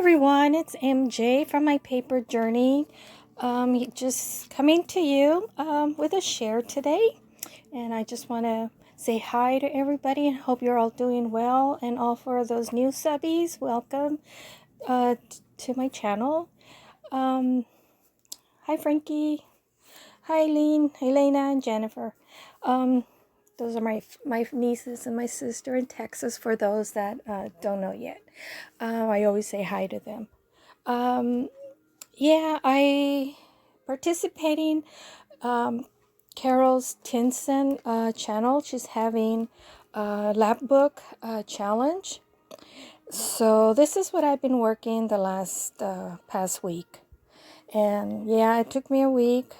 everyone, it's MJ from my paper journey. Just coming to you with a share today, and I just want to say hi to everybody and hope you're all doing well. And all for those new subbies, welcome to my channel. Hi Frankie, hi Eileen, Elena, and Jennifer. Those are my nieces and my sister in Texas, for those that don't know yet. I always say hi to them. Yeah, I participating Carol Tinson channel. She's having a Lapbook challenge. So this is what I've been working the last past week. And yeah, it took me a week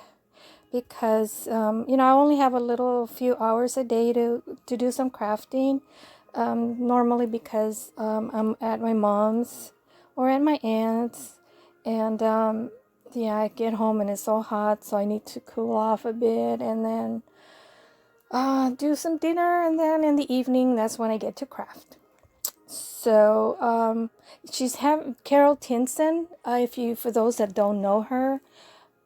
because I only have a few hours a day to do some crafting. Normally because I'm at my mom's or at my aunt's, and yeah, I get home and it's so hot, so I need to cool off a bit and then do some dinner, and then in the evening that's when I get to craft. So she's Carol Tinson. For those that don't know her,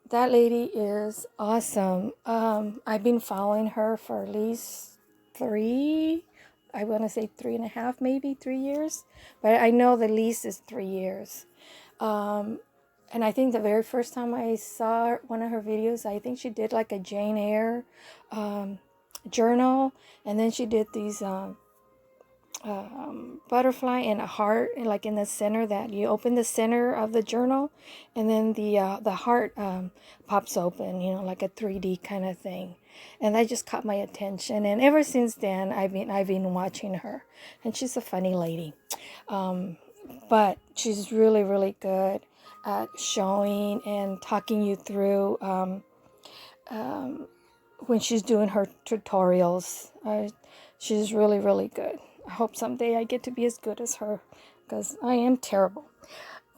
that lady is awesome. I've been following her for at least I want to say 3.5, maybe 3 years, but I know the least is 3 years. And I think the very first time I saw one of her videos, I think she did like a Jane Eyre journal, and then she did these butterfly and a heart, like in the center, that you open the center of the journal and then the heart pops open, like a 3D kind of thing. And that just caught my attention, and ever since then I've been watching her, and she's a funny lady, but she's really, really good at showing and talking you through when she's doing her tutorials. She's really, really good. I hope someday I get to be as good as her, because I am terrible.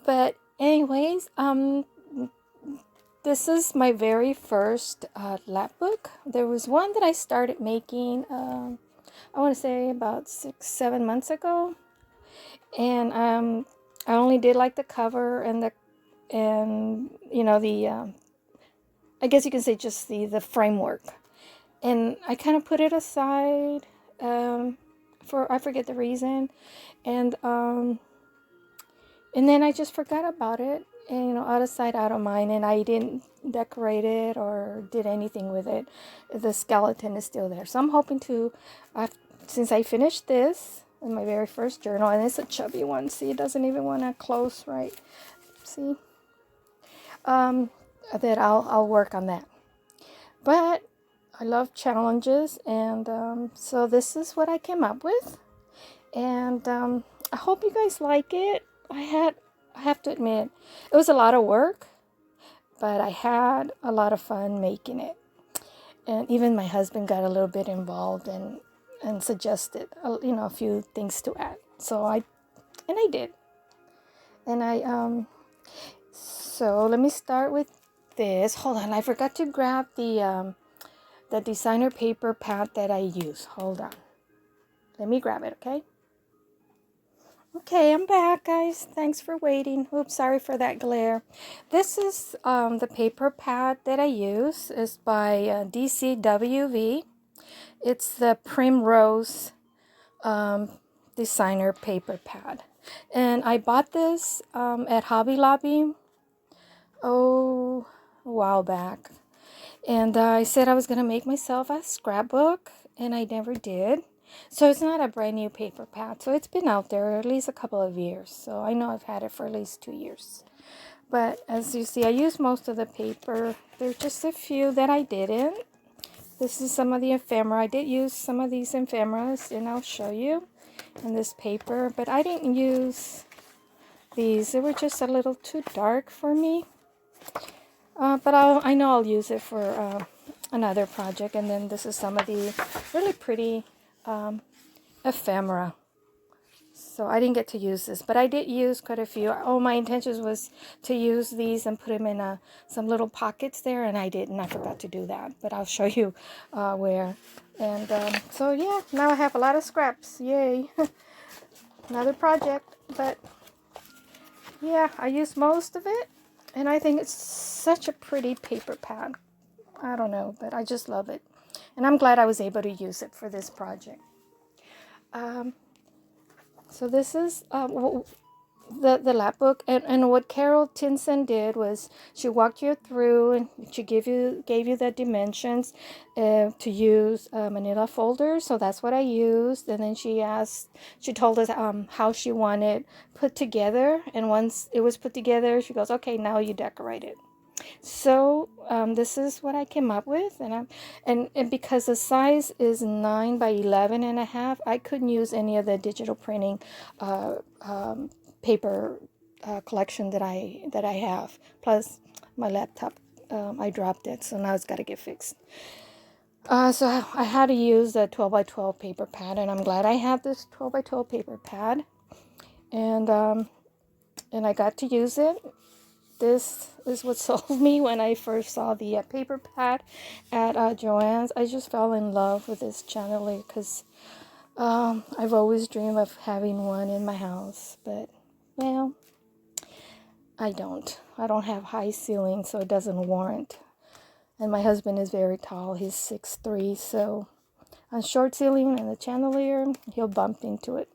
But anyways, this is my very first Lapbook. There was one that I started making, I want to say about 6-7 months ago, and I only did like the cover and the I guess you can say just the framework, and I kind of put it aside for, I forget the reason, and then I just forgot about it, and out of sight, out of mind, and I didn't decorate it or did anything with it. The skeleton is still there, so I'm hoping to, since I finished this in my very first journal, and it's a chubby one. See, it doesn't even want to close right. See, that I'll work on that. But I love challenges, and so this is what I came up with, and I hope you guys like it. I have to admit, it was a lot of work, but I had a lot of fun making it, and even my husband got a little bit involved and suggested a few things to add. So I did, and so let me start with this. Hold on, I forgot to grab the designer paper pad that I use. Hold on. Let me grab it, okay? Okay, I'm back, guys. Thanks for waiting. Oops, sorry for that glare. This is the paper pad that I use. It's by DCWV. It's the Primrose designer paper pad. And I bought this at Hobby Lobby, a while back. And I said I was going to make myself a scrapbook, and I never did. So it's not a brand new paper pad. So it's been out there at least a couple of years. So I know I've had it for at least 2 years. But as you see, I used most of the paper. There's just a few that I didn't. This is some of the ephemera. I did use some of these ephemeras, and I'll show you in this paper. But I didn't use these. They were just a little too dark for me. But I know I'll use it for another project. And then this is some of the really pretty ephemera. So I didn't get to use this, but I did use quite a few. Oh, my intention was to use these and put them in some little pockets there, and I didn't. I forgot to do that, but I'll show you where. And so yeah, now I have a lot of scraps. Yay. Another project, but yeah, I use most of it, and I think it's such a pretty paper pad. I don't know, but I just love it, and I'm glad I was able to use it for this project. So this is the Lapbook, and what Carol Tinson did was she walked you through and she gave you the dimensions to use manila folders. So that's what I used, and then she told us how she wanted put together, and once it was put together, she goes, okay, now you decorate it. So this is what I came up with, and because the size is 9 by 11.5, I couldn't use any of the digital printing paper collection that I have. Plus, my laptop, I dropped it, so now it's got to get fixed. So I had to use the 12 by 12 paper pad, and I'm glad I have this 12 by 12 paper pad, and I got to use it. This is what sold me when I first saw the paper pad at Joann's. I just fell in love with this chandelier because I've always dreamed of having one in my house, but, well, I don't. I don't have high ceilings, so it doesn't warrant. And my husband is very tall. He's 6'3", so on short ceiling and the chandelier, he'll bump into it.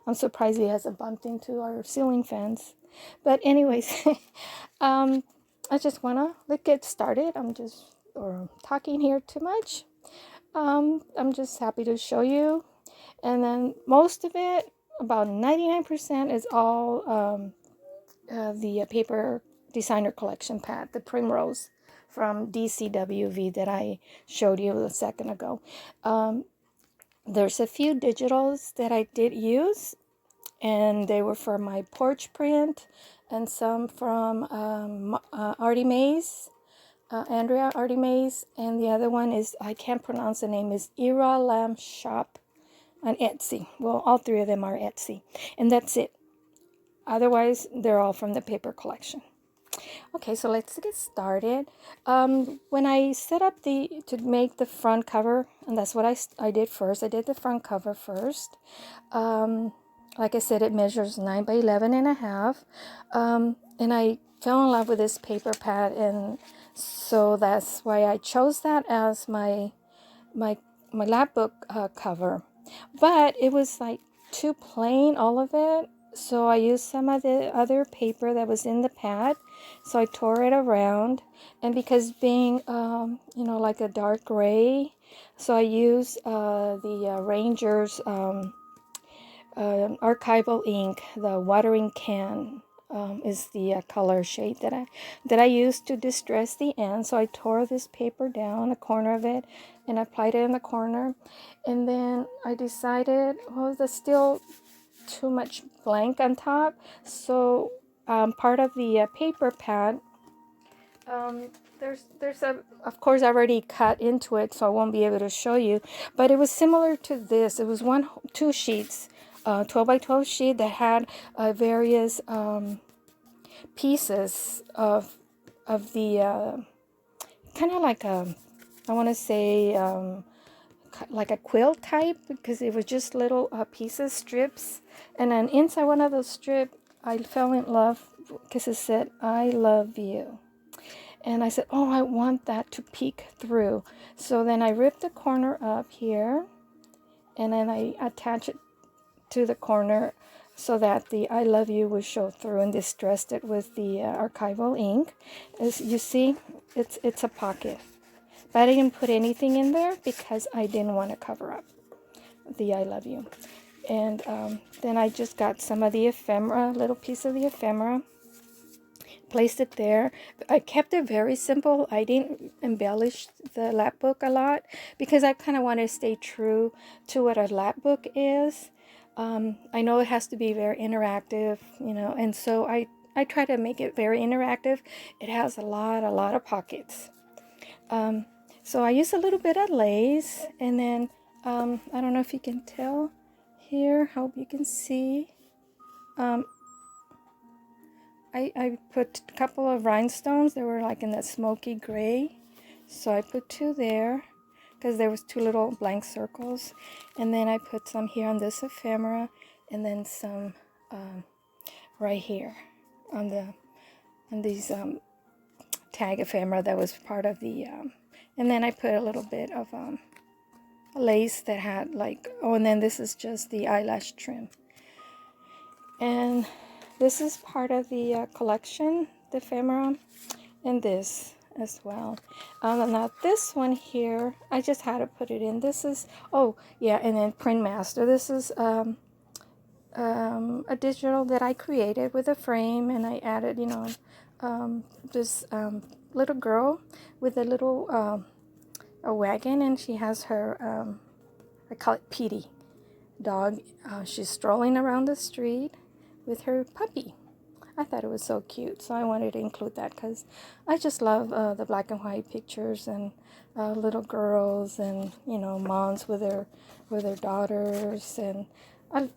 I'm surprised he hasn't bumped into our ceiling fans. But anyways, I just want to get started. I'm talking here too much. I'm just happy to show you. And then most of it, about 99%, is all the paper designer collection pad, the Primrose from DCWV that I showed you a second ago. There's a few digitals that I did use, and they were for my porch print, and some from Artymaze, Andrea Artymaze, and the other one is, I can't pronounce the name, is Iralamishop on Etsy. Well, all three of them are Etsy, and that's it. Otherwise, they're all from the paper collection. Okay, so let's get started. When I set up to make the front cover, and that's what I did first. I did the front cover first. Like I said, it measures 9 by 11.5. And I fell in love with this paper pad, and so that's why I chose that as my Lapbook cover. But it was like too plain, all of it. So I used some of the other paper that was in the pad. So I tore it around, and because being, like a dark gray, so I used the Rangers archival ink, the watering can. Is the color shade that I used to distress the end. So I tore this paper down, a corner of it, and applied it in the corner. And then I decided, well, there's still too much blank on top. So part of the paper pad, there's of course already cut into it, so I won't be able to show you. But it was similar to this. It was two sheets. 12 by 12 sheet that had various pieces of the kind of like I want to say like a quilt type, because it was just little pieces, strips, and then inside one of those strips I fell in love because it said, "I love you." And I said, oh, I want that to peek through. So then I ripped the corner up here, and then I attach it to the corner so that the I love you will show through, and distressed it with the archival ink. As you see, it's a pocket, but I didn't put anything in there because I didn't want to cover up the I love you. And then I just got some of the ephemera, little piece of the ephemera, placed it there. I kept it very simple. I didn't embellish the Lapbook a lot because I kind of want to stay true to what a Lapbook is. I know it has to be very interactive, and so I try to make it very interactive. It has a lot of pockets. So I use a little bit of lace, and then I don't know if you can tell here, hope you can see. I put a couple of rhinestones. They were like in that smoky gray. So I put two there because there was two little blank circles. And then I put some here on this ephemera, and then some right here. on these tag ephemera that was part of the, and then I put a little bit of lace that had like, oh, and then this is just the eyelash trim. And this is part of the collection, the ephemera, and this as well. Now this one here, I just had to put it in. This is, oh yeah, and then Print Master. This is a digital that I created with a frame, and I added, you know, this little girl with a little a wagon, and she has her, I call it Petey dog. She's strolling around the street with her puppy. I thought it was so cute, so I wanted to include that because I just love the black and white pictures and little girls and, you know, moms with their daughters, and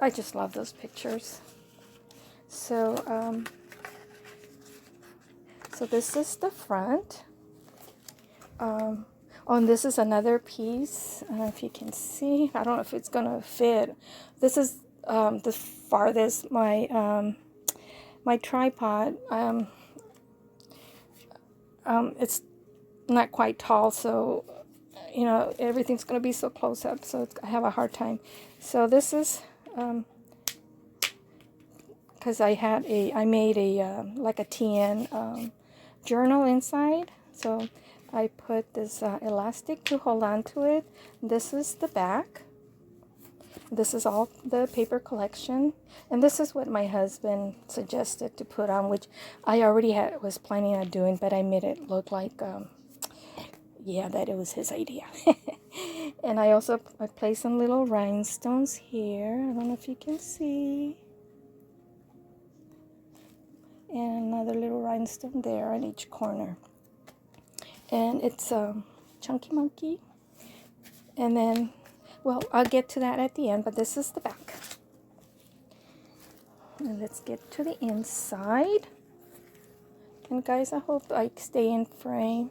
I just love those pictures. So so this is the front. Oh, and this is another piece. I don't know if you can see. I don't know if it's gonna fit. This is the farthest my my tripod. It's not quite tall, so you know everything's gonna be so close up. So I have a hard time. So this is because I made a like a TN journal inside. So I put this elastic to hold on to it. This is the back. This is all the paper collection, and this is what my husband suggested to put on, which I already was planning on doing, but I made it look like, yeah, that it was his idea. And I placed some little rhinestones here. I don't know if you can see. And another little rhinestone there on each corner. And it's Chunky Monkey. And then, well, I'll get to that at the end, but this is the back. And let's get to the inside. And guys, I hope I stay in frame.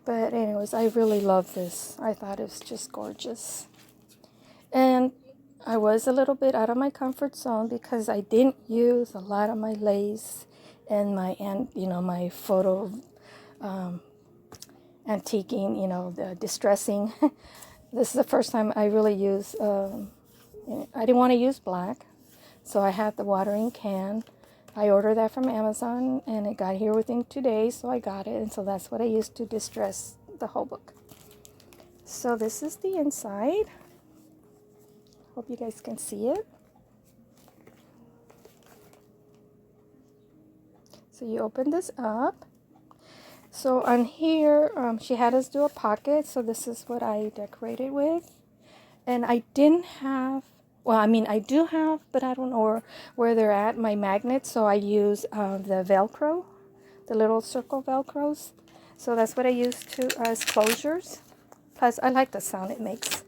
But anyways, I really love this. I thought it was just gorgeous. And I was a little bit out of my comfort zone because I didn't use a lot of my lace and my photo antiquing, you know, the distressing. This is the first time I really use, I didn't want to use black, so I had the watering can. I ordered that from Amazon, and it got here within 2 days, so I got it, and so that's what I used to distress the whole book. So this is the inside. Hope you guys can see it. So you open this up. So on here, she had us do a pocket, so this is what I decorated with. And I didn't have, well, I mean, I do have, but I don't know where they're at, my magnets, so I use the Velcro, the little circle Velcros. So that's what I use as closures. Plus, I like the sound it makes.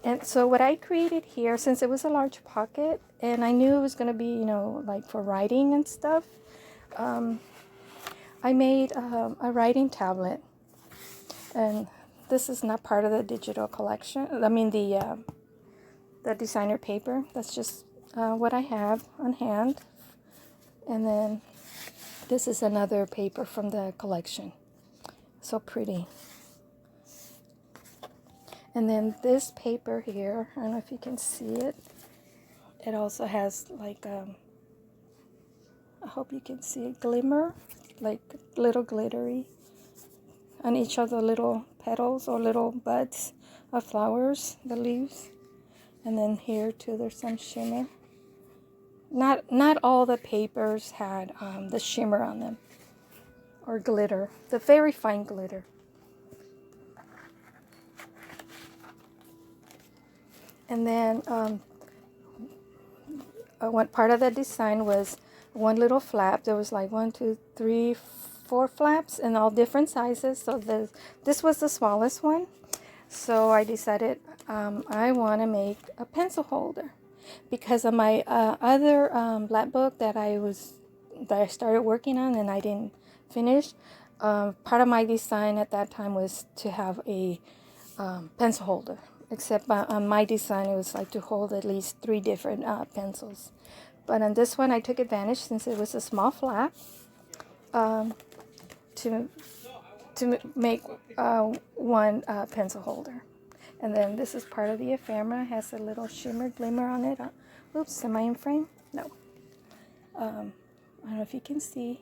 And so what I created here, since it was a large pocket, and I knew it was going to be, you know, like for writing and stuff, I made a writing tablet. And this is not part of the digital collection. I mean, the designer paper. That's just what I have on hand. And then this is another paper from the collection. So pretty. And then this paper here, I don't know if you can see it. It also has like, I hope you can see it, glimmer, like little glittery on each of the little petals or little buds of flowers, the leaves. And then here too, there's some shimmer. Not all the papers had the shimmer on them or glitter, the very fine glitter. And then one part of the design was one little flap. There was like 1, 2, 3, 4 flaps in all different sizes. So this was the smallest one. So I decided I want to make a pencil holder because of my other Lapbook that I started working on and I didn't finish. Part of my design at that time was to have a pencil holder. except on my design it was like to hold at least 3 different pencils. But on this one I took advantage, since it was a small flap, to make one pencil holder. And then this is part of the ephemera. It has a little shimmer glimmer on it. Oops, am I in frame? No. I don't know if you can see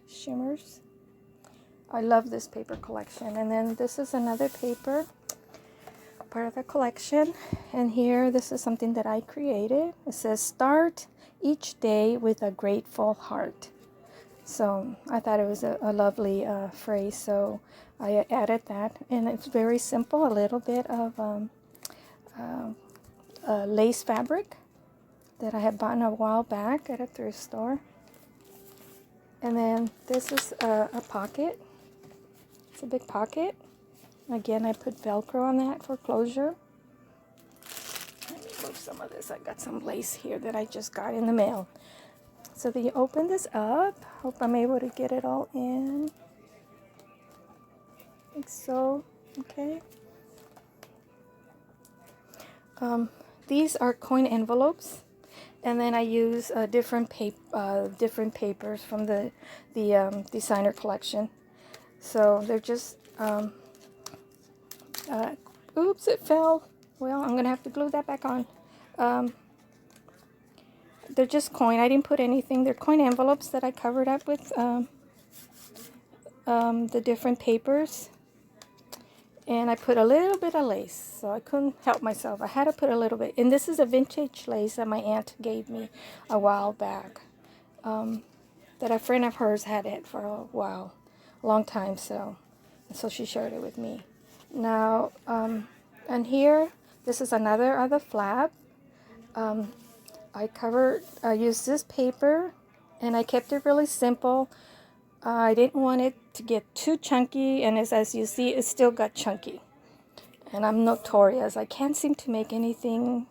shimmers. I love this paper collection. And then this is another paper, part of the collection. And here, this is something that I created. It says, "Start each day with a grateful heart." So I thought it was a lovely phrase, so I added that. And it's very simple, a little bit of lace fabric that I had bought a while back at a thrift store. And then this is a pocket. It's a big pocket. Again, I put Velcro on that for closure. Let me move some of this. I got some lace here that I just got in the mail. So then you open this up. Hope I'm able to get it all in. Like so. Okay. These are coin envelopes, and then I use different papers from the designer collection. So they're just oops, it fell. Well, I'm gonna have to glue that back on. They're just coin. I didn't put anything. They're coin envelopes that I covered up with the different papers. And I put a little bit of lace, so I couldn't help myself. I had to put a little bit. And this is a vintage lace that my aunt gave me a while back. That a friend of hers had it for a while, a long time. So she shared it with me. Now, and here, this is another other flap. I used this paper, and I kept it really simple. I didn't want it to get too chunky, and as you see, it still got chunky. And I'm notorious. I can't seem to make anything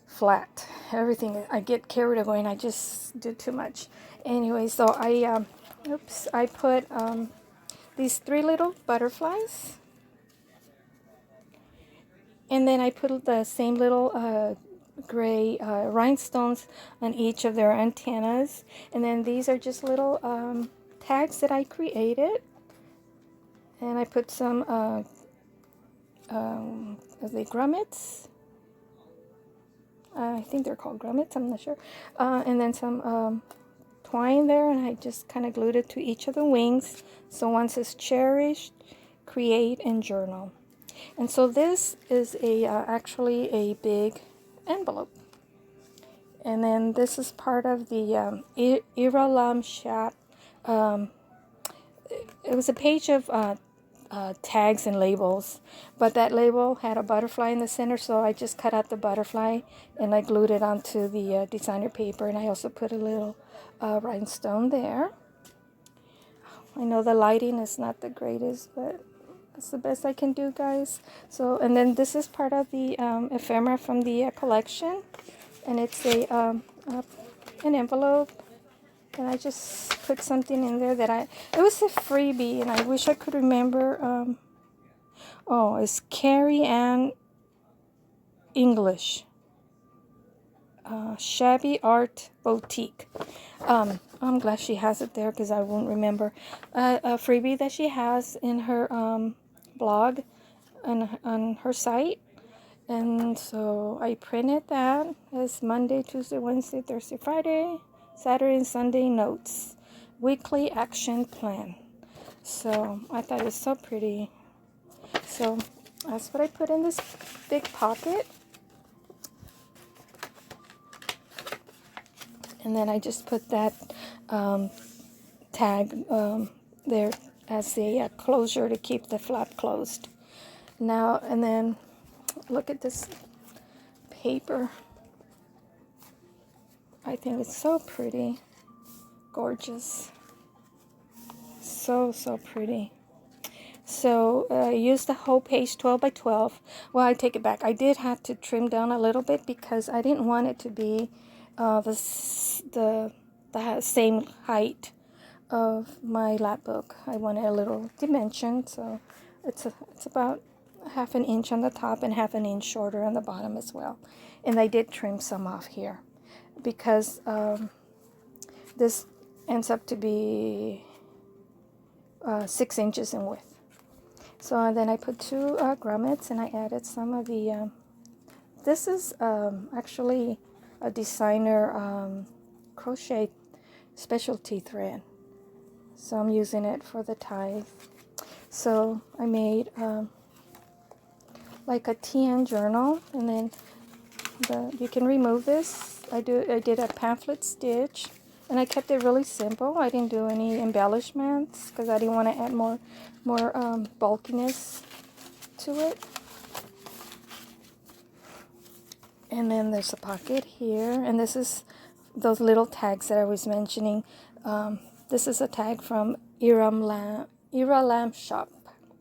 flat. Everything, I get carried away, and I just do too much. Anyway, so I put these 3 little butterflies. And then I put the same little gray rhinestones on each of their antennas. And then these are just little tags that I created. And I put some are they grommets? I think they're called grommets, I'm not sure. And then some twine there, and I just kind of glued it to each of the wings. So one says cherished, create, and journal. And so this is actually a big envelope. And then this is part of the Iralamishop. It was a page of tags and labels, but that label had a butterfly in the center, so I just cut out the butterfly and I glued it onto the designer paper, and I also put a little rhinestone there. I know the lighting is not the greatest, but that's the best I can do, guys. So, and then this is part of the ephemera from the collection, and it's an envelope, and I just put something in there that it was a freebie, and I wish I could remember. It's Carrie Ann English, Shabby Art Boutique. I'm glad she has it there because I won't remember. A freebie that she has in her blog on her site. And so I printed that as Monday, Tuesday, Wednesday, Thursday, Friday, Saturday, and Sunday notes. Weekly action plan. So I thought it was so pretty. So that's what I put in this big pocket. And then I just put that tag there as a closure to keep the flap closed. Now, and then look at this paper. I think it's so pretty. Gorgeous. So pretty. So I used the whole page 12 by 12. Well, I take it back. I did have to trim down a little bit because I didn't want it to be the same height of my Lapbook. I wanted a little dimension, so it's about half an inch on the top and half an inch shorter on the bottom as well. And I did trim some off here because this ends up to be 6 inches in width. So then I put 2 grommets, and I added some of the, this is actually a designer crochet specialty thread. So I'm using it for the ties. So I made like a TN journal, and then you can remove this. I did a pamphlet stitch, and I kept it really simple. I didn't do any embellishments because I didn't want to add more bulkiness to it. And then there's a pocket here, and this is those little tags that I was mentioning. This is a tag from Iralamishop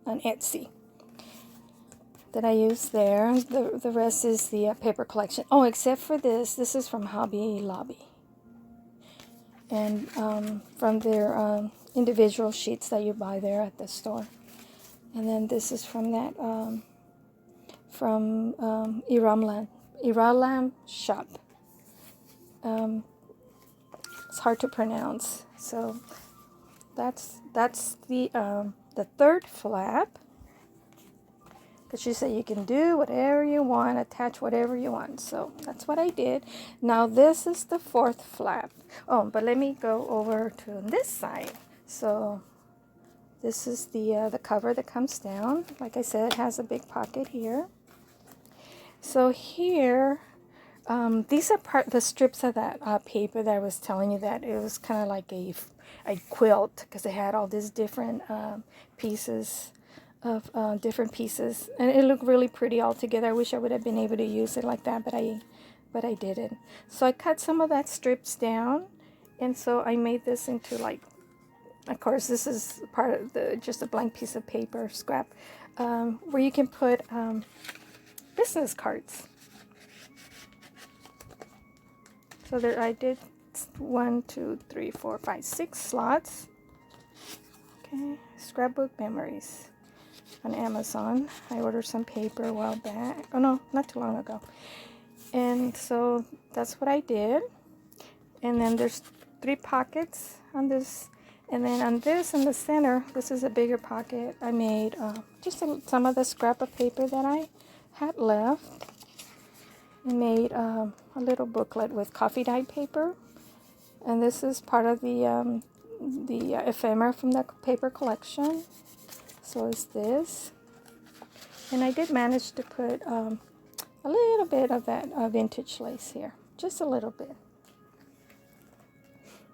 on Etsy that I use there. The rest is the paper collection. Oh, except for this. This is from Hobby Lobby. And from their individual sheets that you buy there at the store. And then this is from that, from Iralamishop. It's hard to pronounce. So that's the 3rd flap. Because she said you can do whatever you want, attach whatever you want. So that's what I did. Now this is the 4th flap. Oh, but let me go over to this side. So this is the cover that comes down. Like I said, it has a big pocket here. So here, these are the strips of that paper that I was telling you that it was kind of like a quilt, because it had all these different pieces of different pieces, and it looked really pretty all together. I wish I would have been able to use it like that, but I didn't. So I cut some of that strips down, and so I made this into, like, of course this is part of just a blank piece of paper scrap, where you can put business cards. So there I did 1, 2, 3, 4, 5, 6 slots. Okay, scrapbook memories on Amazon. I ordered some paper a while back. Oh no, not too long ago. And so that's what I did. And then there's 3 pockets on this. And then on this in the center, this is a bigger pocket. I made just some of the scrap of paper that I had left. I made a little booklet with coffee dyed paper. And this is part of the ephemera from the paper collection. So is this. And I did manage to put a little bit of that vintage lace here. Just a little bit.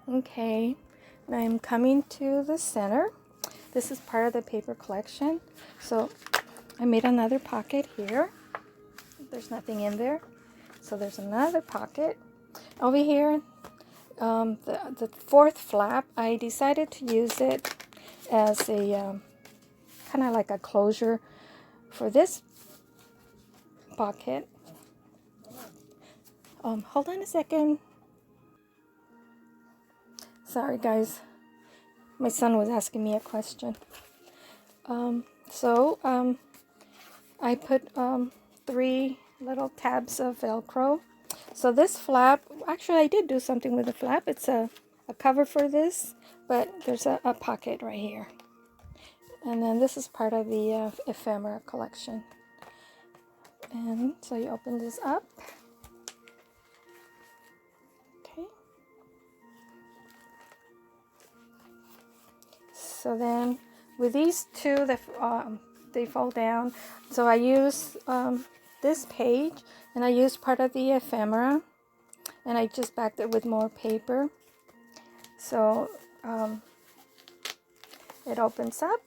Okay, and I'm coming to the center. This is part of the paper collection. So I made another pocket here. There's nothing in there. So there's another pocket. Over here, the 4th flap, I decided to use it as a kind of like a closure for this pocket. Hold on a second. Sorry guys, my son was asking me a question. I put 3 little tabs of Velcro. So this flap, actually I did do something with the flap. It's a cover for this, but there's a pocket right here. And then this is part of the ephemera collection. And so you open this up. Okay. So then with these 2, they fold down. So I use this page, and I used part of the ephemera, and I just backed it with more paper. So it opens up,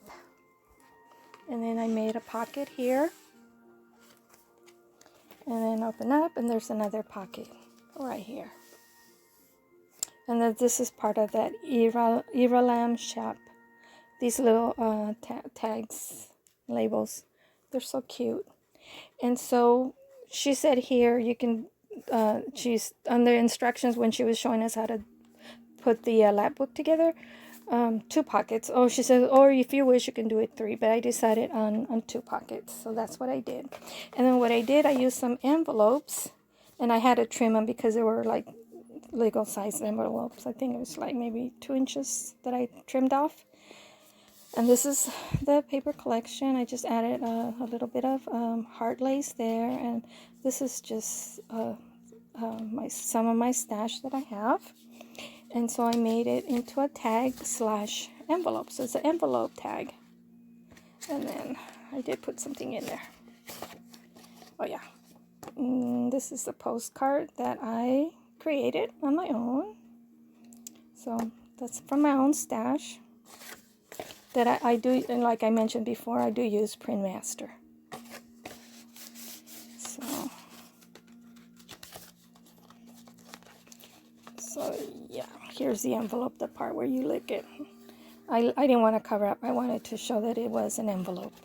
and then I made a pocket here, and then open up, and there's another pocket right here. And then this is part of that Iralamishop. These little tags, labels, they're so cute. And so she said here you can, she's on the instructions when she was showing us how to put the Lapbook together. 2 pockets. Oh, she says, or if you wish, you can do it 3, but I decided on 2 pockets, so that's what I did. And then what I did, I used some envelopes, and I had to trim them because they were like legal size envelopes. I think it was like maybe 2 inches that I trimmed off. And this is the paper collection. I just added a little bit of heart lace there, and this is just some of my stash that I have. And so I made it into a tag / envelope. So it's an envelope tag. And then I did put something in there. Oh yeah. This is the postcard that I created on my own. So that's from my own stash. That I do, and like I mentioned before, I do use Printmaster. So yeah, here's the envelope, the part where you lick it. I didn't want to cover up. I wanted to show that it was an envelope.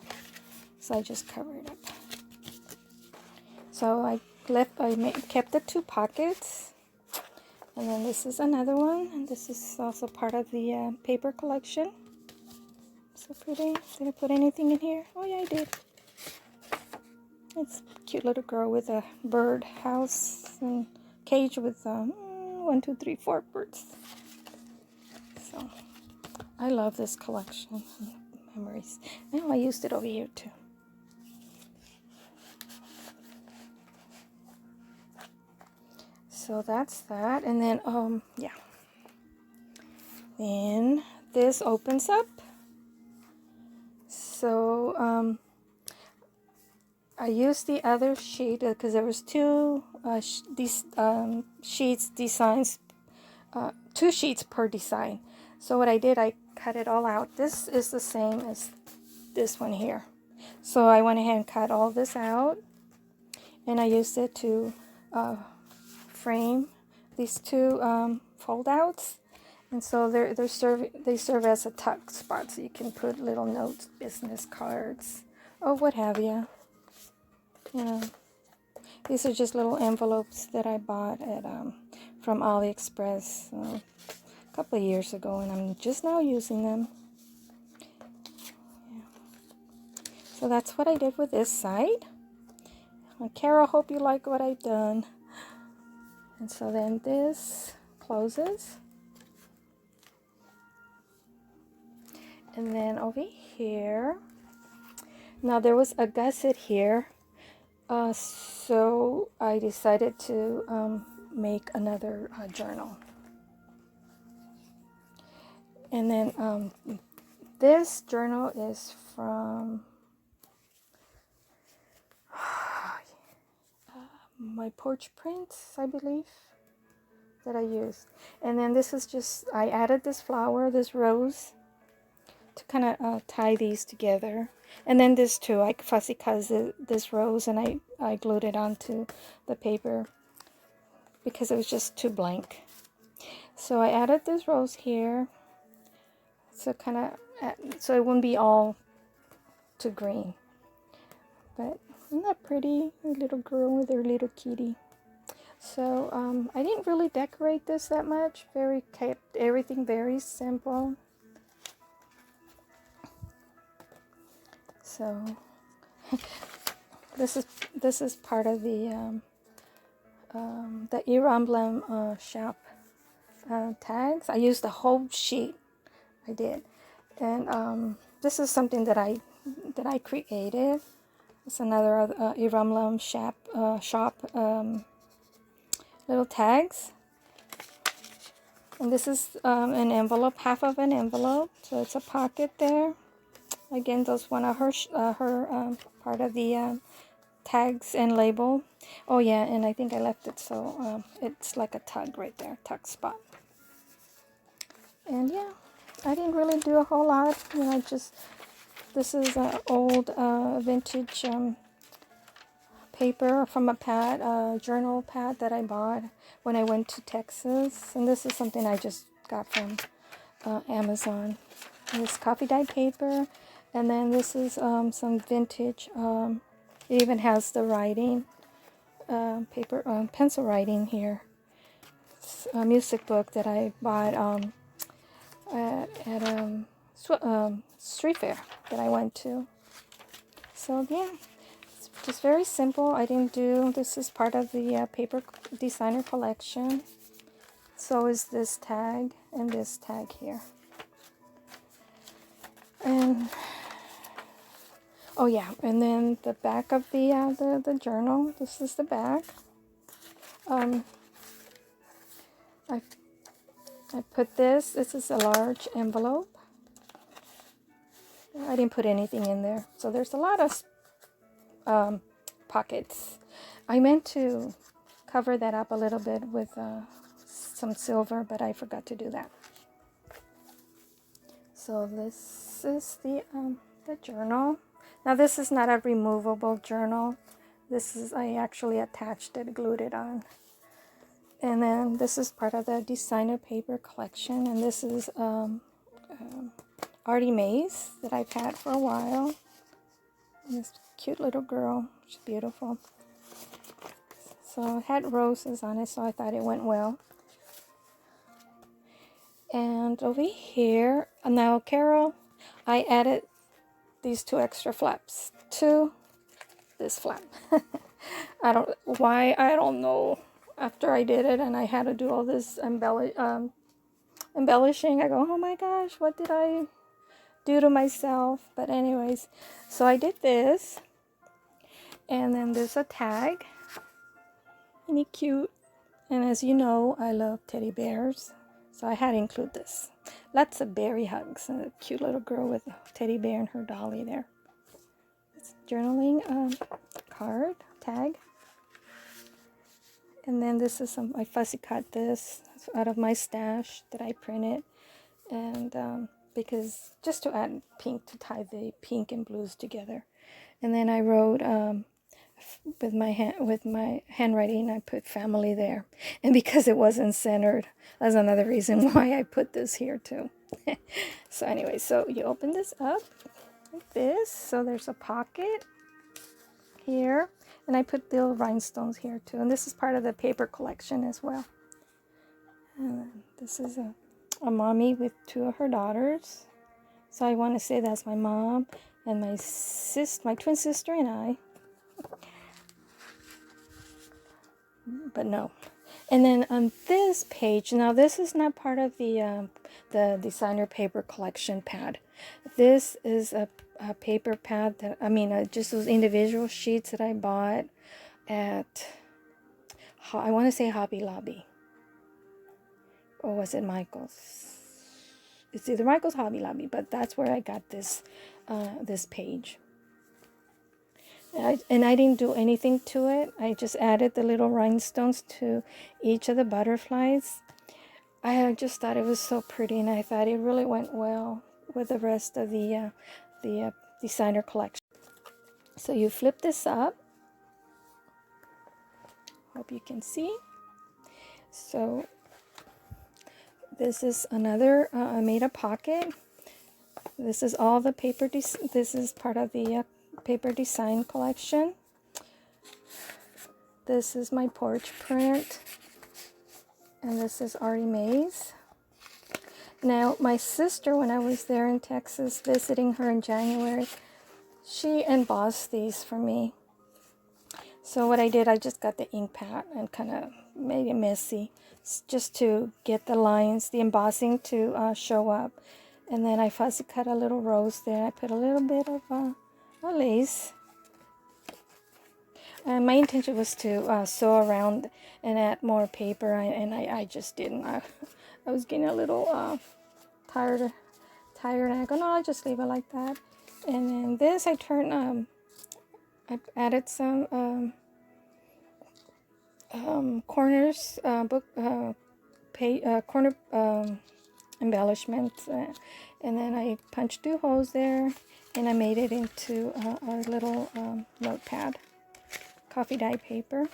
So I just covered it up. So I kept the 2 pockets. And then this is another one. And this is also part of the paper collection. So pretty. Did I put anything in here? Oh yeah, I did. It's a cute little girl with a bird house and cage with 1, 2, 3, 4 birds. So I love this collection. Memories. Oh, I used it over here too. So that's that. And then yeah. Then this opens up. So I used the other sheet because there was 2 sheets designs, 2 sheets per design. So what I did, I cut it all out. This is the same as this one here. So I went ahead and cut all this out, and I used it to frame these 2 fold outs. And so they serve as a tuck spot, so you can put little notes, business cards, or what have you. These are just little envelopes that I bought at from AliExpress a couple of years ago, and I'm just now using them. Yeah. So that's what I did with this side. Carol, hope you like what I've done. And so then this closes. And then over here, now there was a gusset here, so I decided to make another journal. And then this journal is from my Porch Prints, I believe, that I used. And then this is just, I added this flower, this rose, to kind of tie these together. And then this too, I fussy cut this rose, and I glued it onto the paper because it was just too blank. So I added this rose here, so so it wouldn't be all too green. But isn't that pretty? A little girl with her little kitty. So I didn't really decorate this that much. Kept everything very simple. So this is part of the Iralamishop tags. I used the whole sheet. I did, and this is something that I created. It's another Iralamishop shop little tags. And this is an envelope, half of an envelope, so it's a pocket there. Again, those one of her part of the tags and label. Oh yeah, and I think I left it so it's like a tug right there, tug spot. And yeah, I didn't really do a whole lot. Just this is an old vintage paper from a pad, journal pad that I bought when I went to Texas, and this is something I just got from Amazon. And this coffee dyed paper. And then this is some vintage, it even has the writing, paper, pencil writing here. It's a music book that I bought at street fair that I went to. So yeah, it's just very simple. I didn't do, this is part of the paper designer collection. So is this tag and this tag here. And oh yeah, and then the back of the journal. This is the back. I put this. This is a large envelope. I didn't put anything in there, so there's a lot of pockets. I meant to cover that up a little bit with some silver, but I forgot to do that. So this is the journal. Now this is not a removable journal. This is, I actually attached it, glued it on. And then this is part of the designer paper collection, and this is Artymaze that I've had for a while. This cute little girl, she's beautiful. So it had roses on it, so I thought it went well. And over here, now Carol, I added these 2 extra flaps to this flap. I don't know. After I did it and I had to do all this embellishing, I go, oh my gosh, what did I do to myself? But anyways, so I did this, and then there's a tag. Isn't he cute? And as you know, I love teddy bears, so I had to include this. Lots of berry hugs. A cute little girl with a teddy bear and her dolly there. It's a journaling card tag. And then this is I fussy cut this out of my stash that I printed, and because just to add pink, to tie the pink and blues together. And then I wrote with my handwriting, I put family there, and because it wasn't centered, that's another reason why I put this here too. So anyway, so you open this up like this. So there's a pocket here. And I put little rhinestones here too. And this is part of the paper collection as well. And this is a mommy with 2 of her daughters. So I want to say that's my mom and my twin sister and I. But no. And then on this page, now this is not part of the designer paper collection pad. This is a paper pad that, just those individual sheets that I bought at, I want to say Hobby Lobby. Or was it Michael's? It's either Michael's or Hobby Lobby, but that's where I got this page. And I didn't do anything to it. I just added the little rhinestones to each of the butterflies. I just thought it was so pretty, and I thought it really went well with the rest of the designer collection. So you flip this up. Hope you can see. So this is another, I made a pocket. This is all the paper, this is part of the paper design collection. This is my porch print, and this is Artymaze. Now my sister, when I was there in Texas visiting her in January, she embossed these for me. So what I did, I just got the ink pad and kind of made it messy just to get the lines, the embossing to show up. And then I fussy cut a little rose there. I put a little bit of a lace. And my intention was to sew around and add more paper, and I just didn't. I was getting a little tired, and I go, no, I'll just leave it like that. And then this, I I added some corners, corner embellishments, and then I punched 2 holes there, and I made it into a little notepad, coffee dye paper.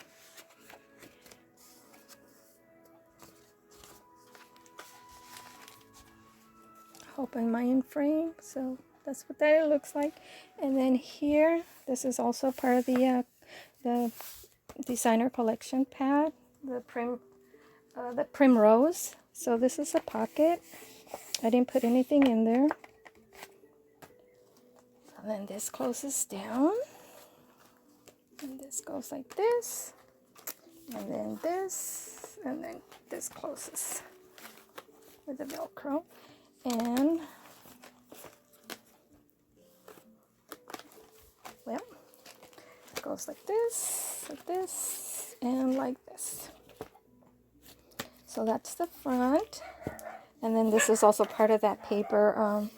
Open my in frame, so that's what that looks like. And then here, this is also part of the designer collection pad, the Primrose. So this is a pocket, I didn't put anything in there. And then this closes down. And this goes like this. And then this. And then this closes with the Velcro. And, well, it goes like this, and like this. So that's the front. And then this is also part of that paper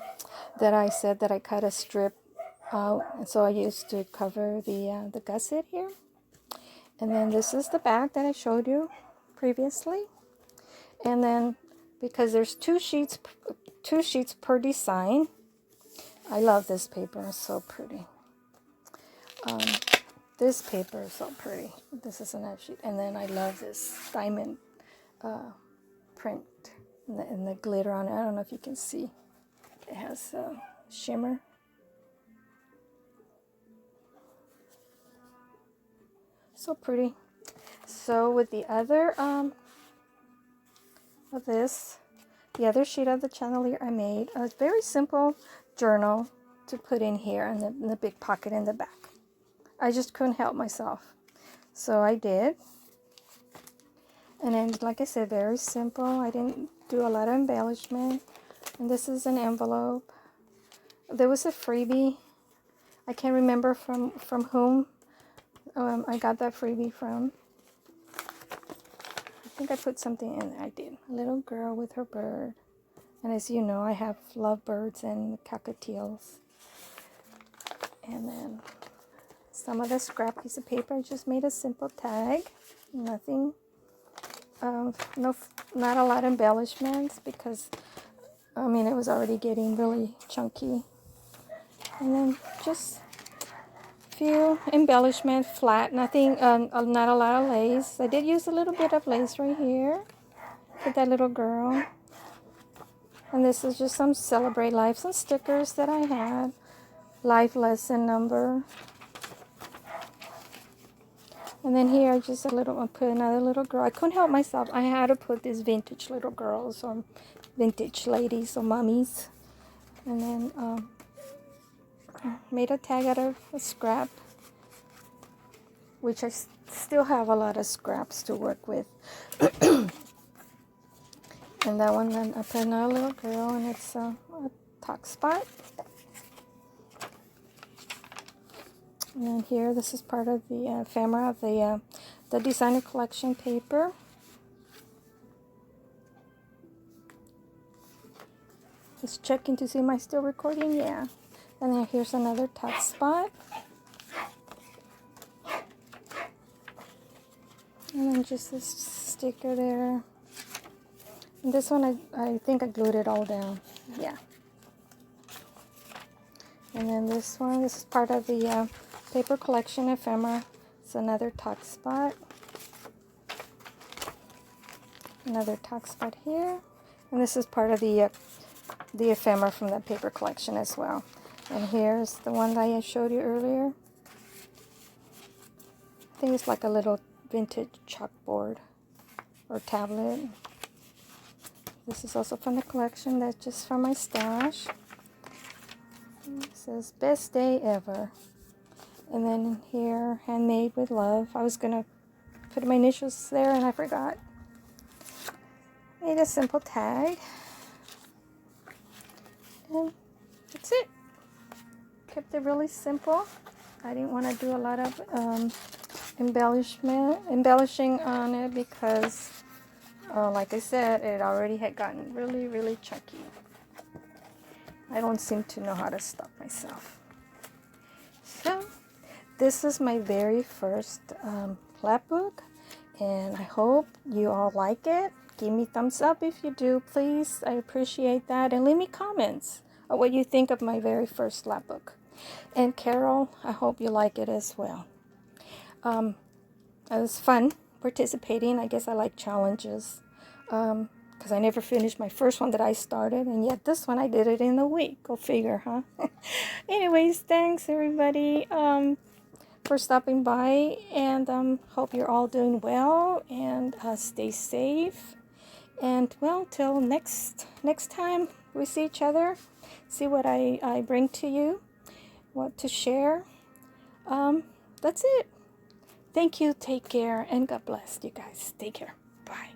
that I said that I cut a strip out. And so I used to cover the gusset here. And then this is the back that I showed you previously. And then because there's two sheets per design. I love this paper. It's so pretty. This paper is so pretty. This is an F sheet. And then I love this diamond print and the glitter on it. I don't know if you can see. It has shimmer. So pretty. So with the other the other sheet of the Chandelier I made a very simple journal to put in here in the big pocket in the back. I just couldn't help myself. So I did. And then, like I said, very simple. I didn't do a lot of embellishment. And this is an envelope. There was a freebie. I can't remember from whom I got that freebie from. I think I put something in there. I did. A little girl with her bird. And as you know, I have lovebirds and cockatiels. And then some of the scrap piece of paper. I just made a simple tag. Nothing. Not a lot of embellishments because, I mean, it was already getting really chunky. And then just few embellishment, flat, nothing, not a lot of lace. I did use a little bit of lace right here with that little girl. And this is just some Celebrate Life, some stickers that I had. Life lesson number. And then here, I put another little girl. I couldn't help myself. I had to put these vintage little girls or vintage ladies or mummies. And then made a tag out of a scrap, which I still have a lot of scraps to work with. And that one, then I put another little girl, and it's a tuck spot. And then here, this is part of the ephemera of the designer collection paper. Just checking to see am I still recording? Yeah. And then here's another tuck spot. And then just this sticker there. And this one, I think I glued it all down. Yeah. And then this one, this is part of the paper collection ephemera. It's another tuck spot. Another tuck spot here. And this is part of the ephemera from that paper collection as well. And here's the one that I showed you earlier. I think it's like a little vintage chalkboard or tablet. This is also from the collection. That's just from my stash. It says, best day ever. And then here, handmade with love. I was going to put my initials there and I forgot. Made a simple tag. And that's it. Kept it really simple. I didn't want to do a lot of embellishing on it because, like I said, it already had gotten really, really chunky. I don't seem to know how to stop myself. So, this is my very first Lapbook, and I hope you all like it. Give me thumbs up if you do, please. I appreciate that. And leave me comments on what you think of my very first Lapbook. And Carol, I hope you like it as well. It was fun participating. I guess I like challenges because I never finished my first one that I started. And yet this one, I did it in a week. Go figure, huh? Anyways, thanks everybody for stopping by. And hope you're all doing well and stay safe. And well, till next time we see each other, see what I bring to you, what to share. That's it. Thank you. Take care, and God bless you guys. Take care. Bye.